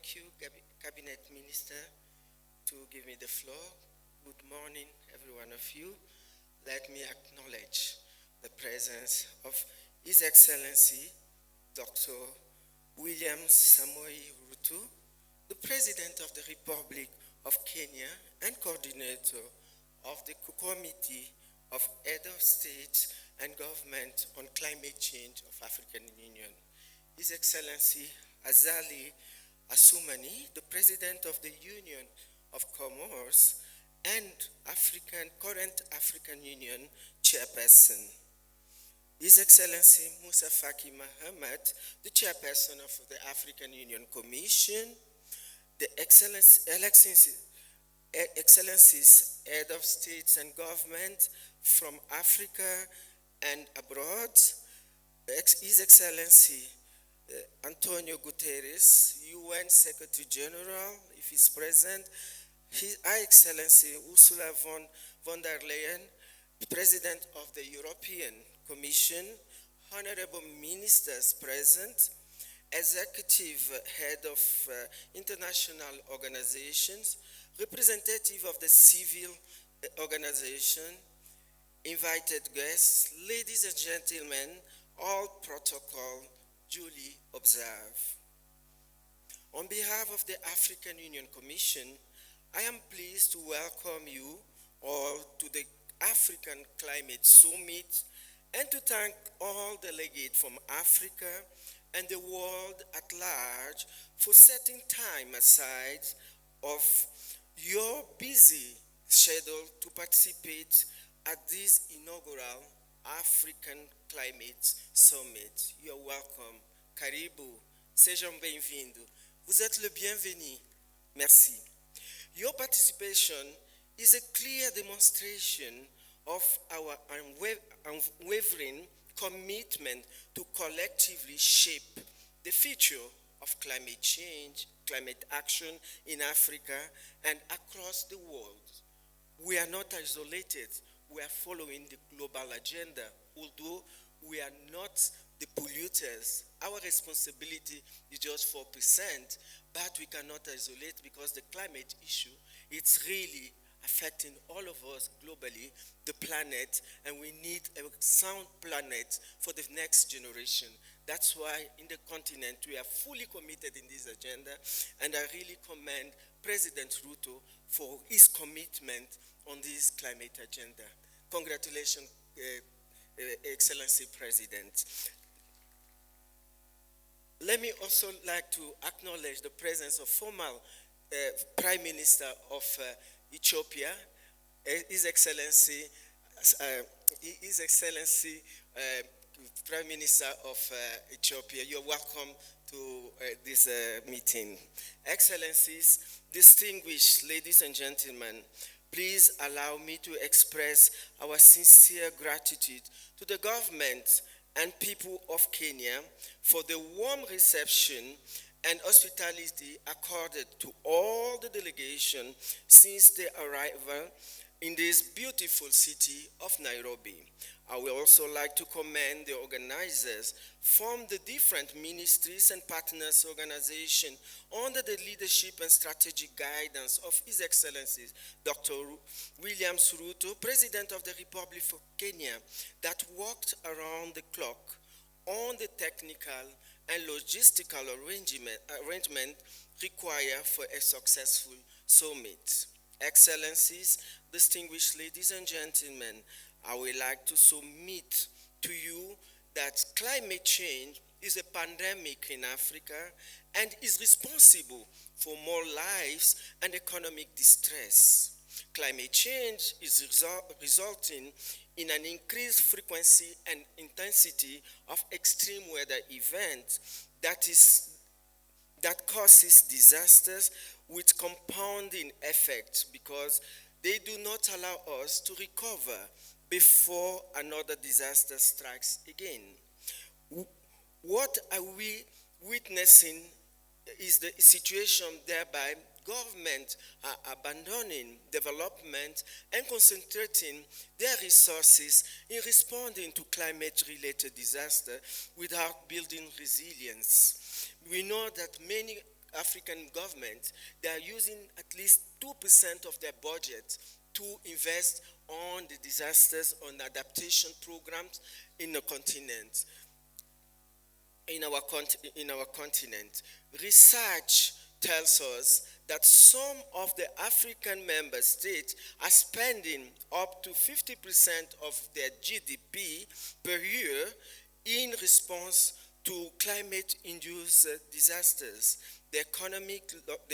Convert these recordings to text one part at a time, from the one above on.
thank you, Cabinet Minister, to give me the floor. Good morning, every one of you. Let me acknowledge the presence of His Excellency, Dr. William Samoei Ruto, the President of the Republic of Kenya and coordinator of the Committee of Head of State and Government on Climate Change of African Union, His Excellency Azali Assoumani, the President of the Union of Comoros and current African Union Chairperson, His Excellency Musa Faki Mohammed, the Chairperson of the African Union Commission, the Excellencies Head of States and Government from Africa and abroad, His Excellency Antonio Guterres, UN Secretary General, if he's present, His Excellency Ursula von der Leyen, President of the European Commission, honorable ministers present, executive head of international organizations, representative of the civil organization, invited guests, ladies and gentlemen, all protocol duly observed. On behalf of the African Union Commission, I am pleased to welcome you all to the African Climate Summit and to thank all delegates from Africa and the world at large for setting time aside of your busy schedule to participate at this inaugural African Climate Summit. You're welcome. Karibu. Sejam bem-vindo. Vous êtes le bienvenu. Merci. Your participation is a clear demonstration of our unwavering commitment to collectively shape the future of climate change, climate action in Africa and across the world. We are not isolated. We are following the global agenda. Although we are not the polluters, our responsibility is just 4%, but we cannot isolate because the climate issue, it's really affecting all of us globally, the planet, and we need a sound planet for the next generation. That's why in the continent we are fully committed in this agenda, and I really commend President Ruto for his commitment on this climate agenda. Congratulations, Excellency President. Let me also like to acknowledge the presence of former Prime Minister of Ethiopia, His Excellency Prime Minister of Ethiopia. You're welcome to this meeting. Excellencies, distinguished ladies and gentlemen, please allow me to express our sincere gratitude to the government and people of Kenya for the warm reception and hospitality accorded to all the delegation since their arrival in this beautiful city of Nairobi. I would also like to commend the organizers from the different ministries and partners organizations under the leadership and strategic guidance of His Excellencies Dr. William Ruto, President of the Republic of Kenya, that worked around the clock on the technical and logistical arrangement required for a successful summit. Excellencies, distinguished ladies and gentlemen, I would like to submit to you that climate change is a pandemic in Africa and is responsible for more lives and economic distress. Climate change is resulting in an increased frequency and intensity of extreme weather events that causes disasters with compounding effects because they do not allow us to recover before another disaster strikes again. What are we witnessing is the situation whereby governments are abandoning development and concentrating their resources in responding to climate-related disaster without building resilience. We know that many African governments, they are using at least 2% of their budget to invest on the disasters, on adaptation programs in the continent. In our continent. Research tells us that some of the African member states are spending up to 50% of their GDP per year in response to climate-induced disasters. The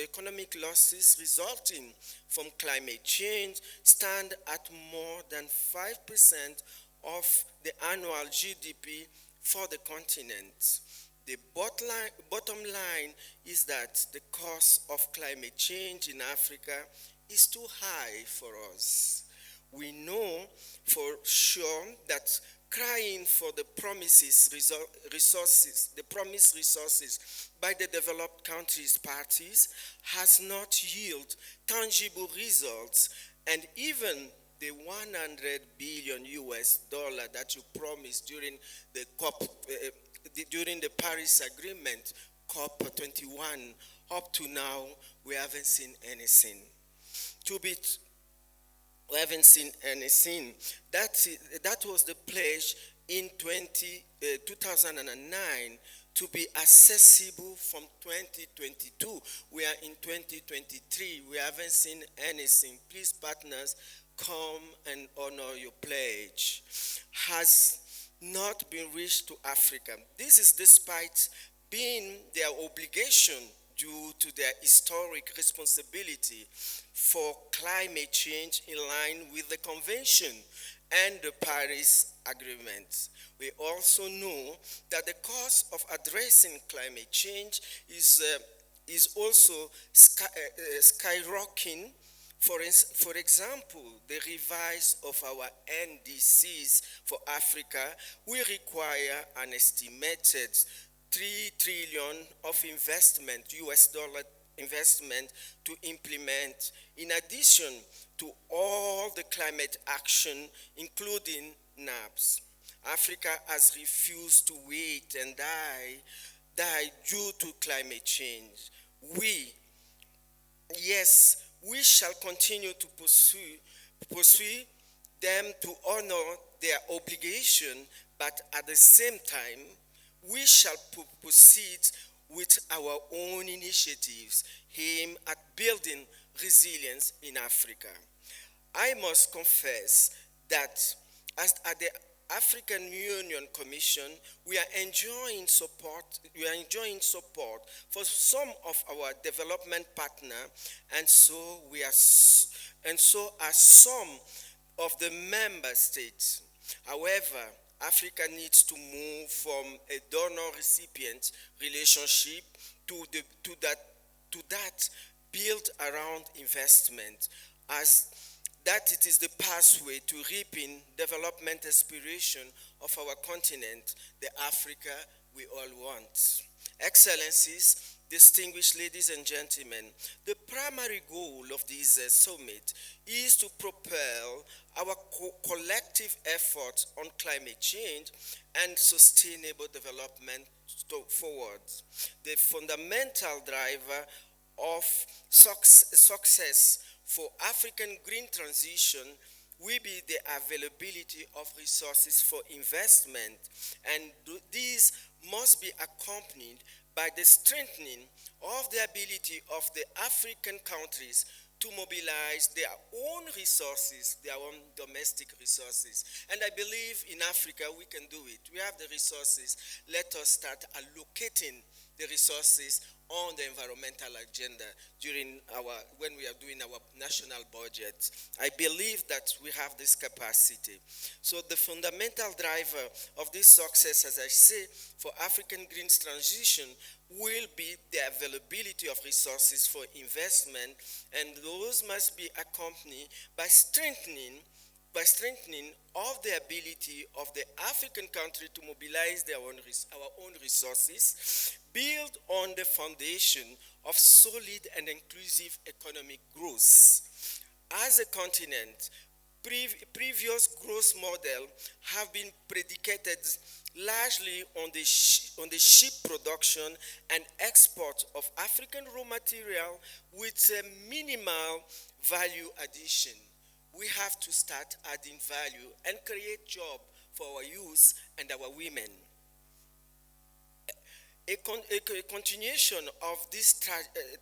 economic losses resulting from climate change stand at more than 5% of the annual GDP for the continent. The bottom line is that the cost of climate change in Africa is too high for us. We know for sure that crying for the promised resources by the developed countries' parties has not yielded tangible results, and even the 100 billion US dollar that you promised during the during the Paris Agreement, COP21, up to now, we haven't seen anything. We haven't seen anything. That was the pledge in 2009 to be accessible from 2022. We are in 2023. We haven't seen anything. Please, partners, come and honor your pledge. Has not been reached to Africa. This is despite being their obligation due to their historic responsibility for climate change in line with the Convention and the Paris Agreement. We also know that the cost of addressing climate change is also skyrocketing. For example, the revise of our NDCs for Africa will require an estimated 3 trillion of investment, US dollar investment, to implement, in addition to all the climate action, including NAPs. Africa has refused to wait and die due to climate change. We shall continue to pursue them to honor their obligation, but at the same time, we shall proceed with our own initiatives aimed at building resilience in Africa. I must confess that at the African Union Commission, we are enjoying support for some of our development partners, and so are some of the member states. However, Africa needs to move from a donor-recipient relationship to that built around investment, as that it is the pathway to reaping development aspiration of our continent, the Africa we all want. Excellencies, distinguished ladies and gentlemen, the primary goal of this summit is to propel our collective efforts on climate change and sustainable development forward. The fundamental driver of success for African green transition will be the availability of resources for investment, and these must be accompanied by the strengthening of the ability of the African countries to mobilize their own resources, their own domestic resources. And I believe in Africa we can do it. We have the resources. Let us start allocating the resources on the environmental agenda when we are doing our national budget. I believe that we have this capacity. So the fundamental driver of this success, as I say, for African green transition will be the availability of resources for investment, and those must be accompanied by strengthening of the ability of the African country to mobilize our own resources, build on the foundation of solid and inclusive economic growth. As a continent, previous growth models have been predicated largely on the sheep production and export of African raw material with a minimal value addition. We have to start adding value and create jobs for our youth and our women. A continuation of this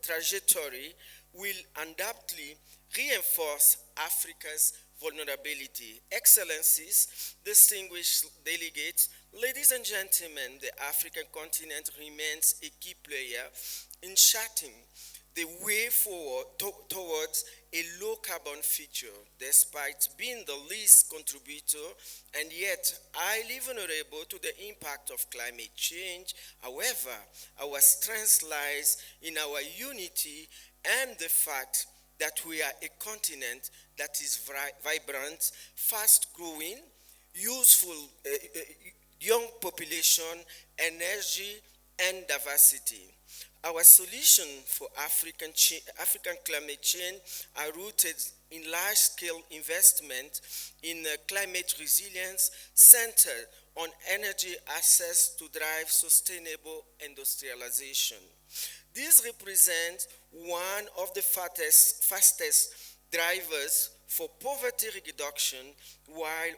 trajectory will undoubtedly reinforce Africa's vulnerability. Excellencies, distinguished delegates, ladies and gentlemen, the African continent remains a key player in charting the way forward towards a low carbon future, despite being the least contributor and yet highly vulnerable to the impact of climate change. However, our strength lies in our unity and the fact that we are a continent that is vibrant, fast growing, useful, young population, energy, and diversity. Our solution for African climate change are rooted in large-scale investment in climate resilience centered on energy access to drive sustainable industrialization. This represents one of the fastest drivers for poverty reduction while